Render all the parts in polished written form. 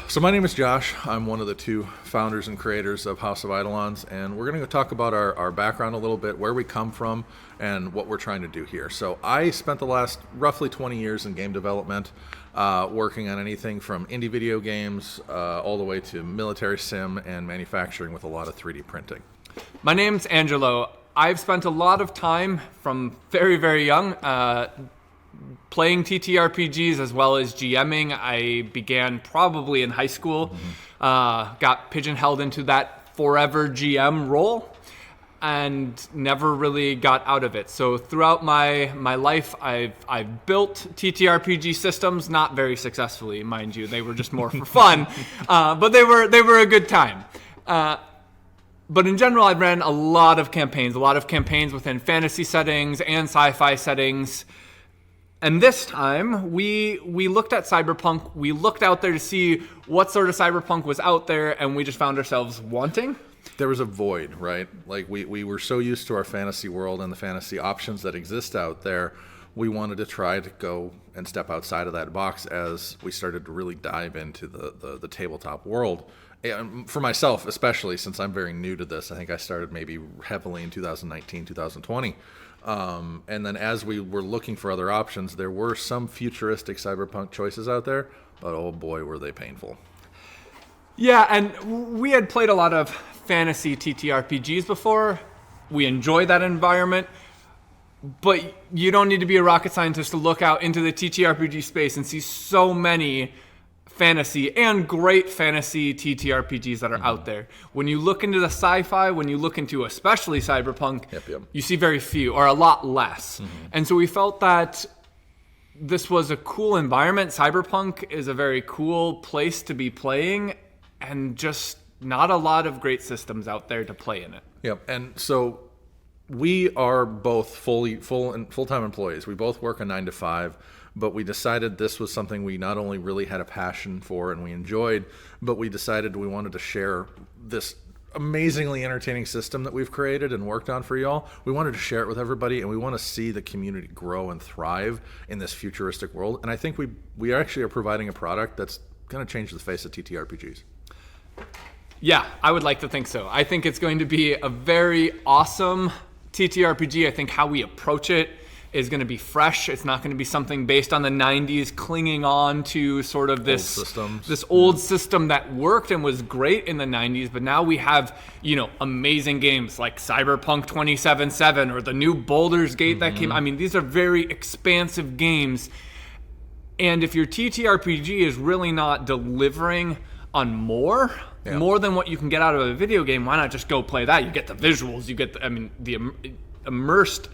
So my name is Josh. I'm one of the two founders and creators of House of Eidolons, and we're going to talk about our background a little bit, where we come from, and what we're trying to do here. So I spent the last roughly 20 years in game development, working on anything from indie video games all the way to military sim and manufacturing with a lot of 3D printing. My name's Angelo. I've spent a lot of time from very, very young playing TTRPGs as well as GMing. I began probably in high school, got pigeonholed into that forever GM role and never really got out of it. So throughout my life, I've built TTRPG systems, not very successfully, mind you. They were just more for fun, but they were a good time. But in general, I've ran a lot of campaigns within fantasy settings and sci-fi settings. And this time, we looked at cyberpunk. We looked out there to see what sort of cyberpunk was out there, and we just found ourselves wanting. There was a void, right? Like we were so used to our fantasy world and the fantasy options that exist out there. We wanted to try to go and step outside of that box as we started to really dive into the tabletop world. And for myself, especially since I'm very new to this, I think I started maybe heavily in 2019, 2020. And then as we were looking for other options, there were some futuristic cyberpunk choices out there, but oh boy, were they painful. Yeah, and we had played a lot of fantasy TTRPGs before. We enjoy that environment, but you don't need to be a rocket scientist to look out into the TTRPG space and see so many fantasy and great fantasy TTRPGs that are out there. When you look into the sci-fi, when you look into especially cyberpunk, you see very few or a lot less. And so we felt that this was a cool environment. Cyberpunk is a very cool place to be playing, and just not a lot of great systems out there to play in it. Yep. And so we are both full-time employees. We both work a 9-to-5. But we decided this was something we not only really had a passion for and we enjoyed, but we decided we wanted to share this amazingly entertaining system that we've created and worked on for y'all. We wanted to share it with everybody, and we want to see the community grow and thrive in this futuristic world. And I think we actually are providing a product that's going to change the face of TTRPGs. Yeah, I would like to think so. I think it's going to be a very awesome TTRPG. I think how we approach it is going to be fresh. It's not going to be something based on the 90s, clinging on to sort of this old system that worked and was great in the 90s. But now we have, amazing games like Cyberpunk 2077 or the new Baldur's Gate that came. I mean, these are very expansive games. And if your TTRPG is really not delivering on more than what you can get out of a video game, why not just go play that? You get the visuals, you get the immersed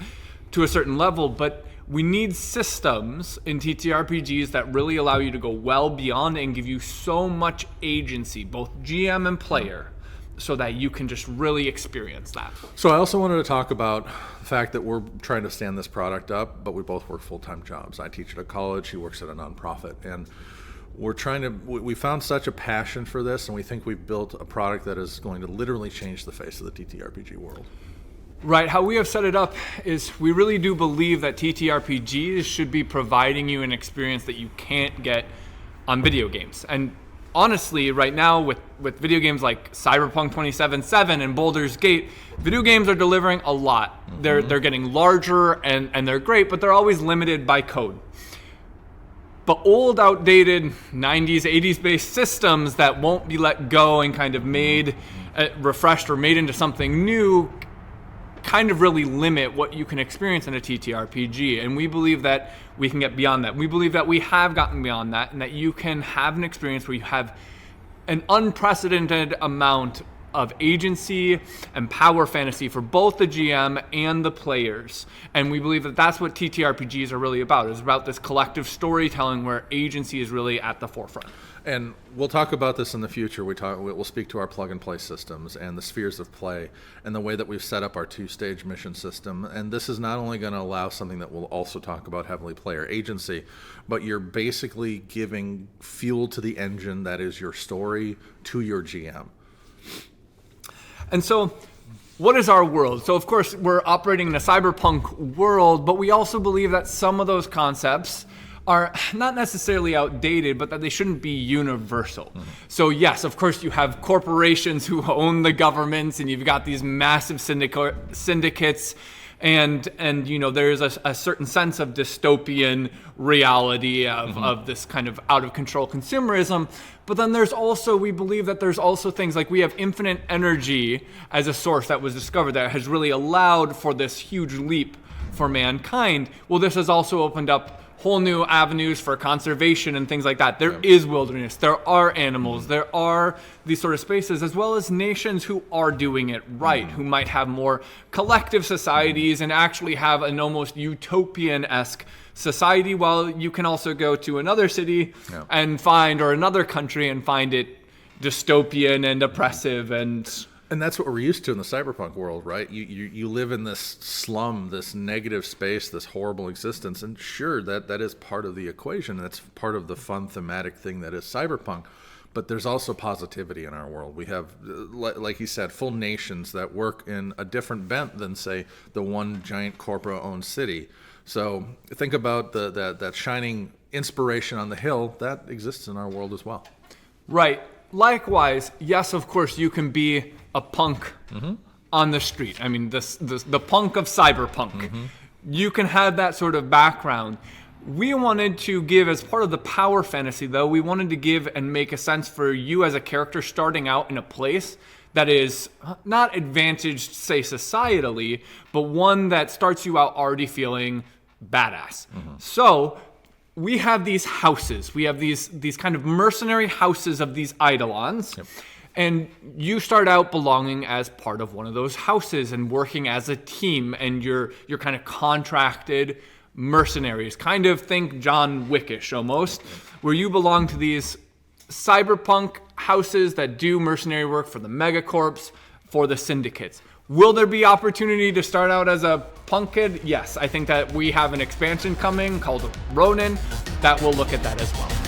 to a certain level, but we need systems in TTRPGs that really allow you to go well beyond and give you so much agency, both GM and player, so that you can just really experience that. So I also wanted to talk about the fact that we're trying to stand this product up, but we both work full-time jobs. I teach at a college, he works at a nonprofit, and we found such a passion for this, and we think we've built a product that is going to literally change the face of the TTRPG world. Right, how we have set it up is we really do believe that TTRPGs should be providing you an experience that you can't get on video games. And honestly, right now with video games like Cyberpunk 2077 and Baldur's Gate, video games are delivering a lot. They're getting larger and they're great, but they're always limited by code. But old, outdated 90s, 80s based systems that won't be let go and kind of made, refreshed or made into something new kind of really limit what you can experience in a TTRPG. And we believe that we can get beyond that. We believe that we have gotten beyond that, and that you can have an experience where you have an unprecedented amount of agency and power fantasy for both the GM and the players. And we believe that that's what TTRPGs are really about. It's about this collective storytelling where agency is really at the forefront. And we'll talk about this in the future. We'll speak to our plug-and-play systems and the spheres of play and the way that we've set up our 2-stage mission system. And this is not only going to allow something that we'll also talk about heavily player agency, but you're basically giving fuel to the engine that is your story to your GM. And so what is our world? So of course we're operating in a cyberpunk world, but we also believe that some of those concepts are not necessarily outdated, but that they shouldn't be universal. So yes, of course, you have corporations who own the governments, and you've got these massive syndicates, and there's a certain sense of dystopian reality of this kind of out of control consumerism. But then we believe that there's also things like we have infinite energy as a source that was discovered that has really allowed for this huge leap for mankind. Well, this has also opened up whole new avenues for conservation and things like that. There is wilderness, there are animals, there are these sort of spaces, as well as nations who are doing it right, who might have more collective societies and actually have an almost utopian-esque society, while you can also go to another city and or another country and find it dystopian and oppressive And that's what we're used to in the cyberpunk world, right? You live in this slum, this negative space, this horrible existence, and sure, that is part of the equation. That's part of the fun thematic thing that is cyberpunk. But there's also positivity in our world. We have, like you said, full nations that work in a different bent than, say, the one giant corporate-owned city. So think about that shining inspiration on the hill that exists in our world as well. Right. Likewise, yes, of course, you can be a punk on the street. I mean, the punk of cyberpunk. You can have that sort of background. We wanted to give, as part of the power fantasy, though, we wanted to give and make a sense for you as a character starting out in a place that is not advantaged, say, societally, but one that starts you out already feeling badass. So we have these houses. We have these kind of mercenary houses of these Eidolons. And you start out belonging as part of one of those houses and working as a team, and you're kind of contracted mercenaries. Kind of think John Wickish almost, where you belong to these cyberpunk houses that do mercenary work for the megacorps, for the syndicates. Will there be opportunity to start out as a punk kid? Yes, I think that we have an expansion coming called Ronin that will look at that as well.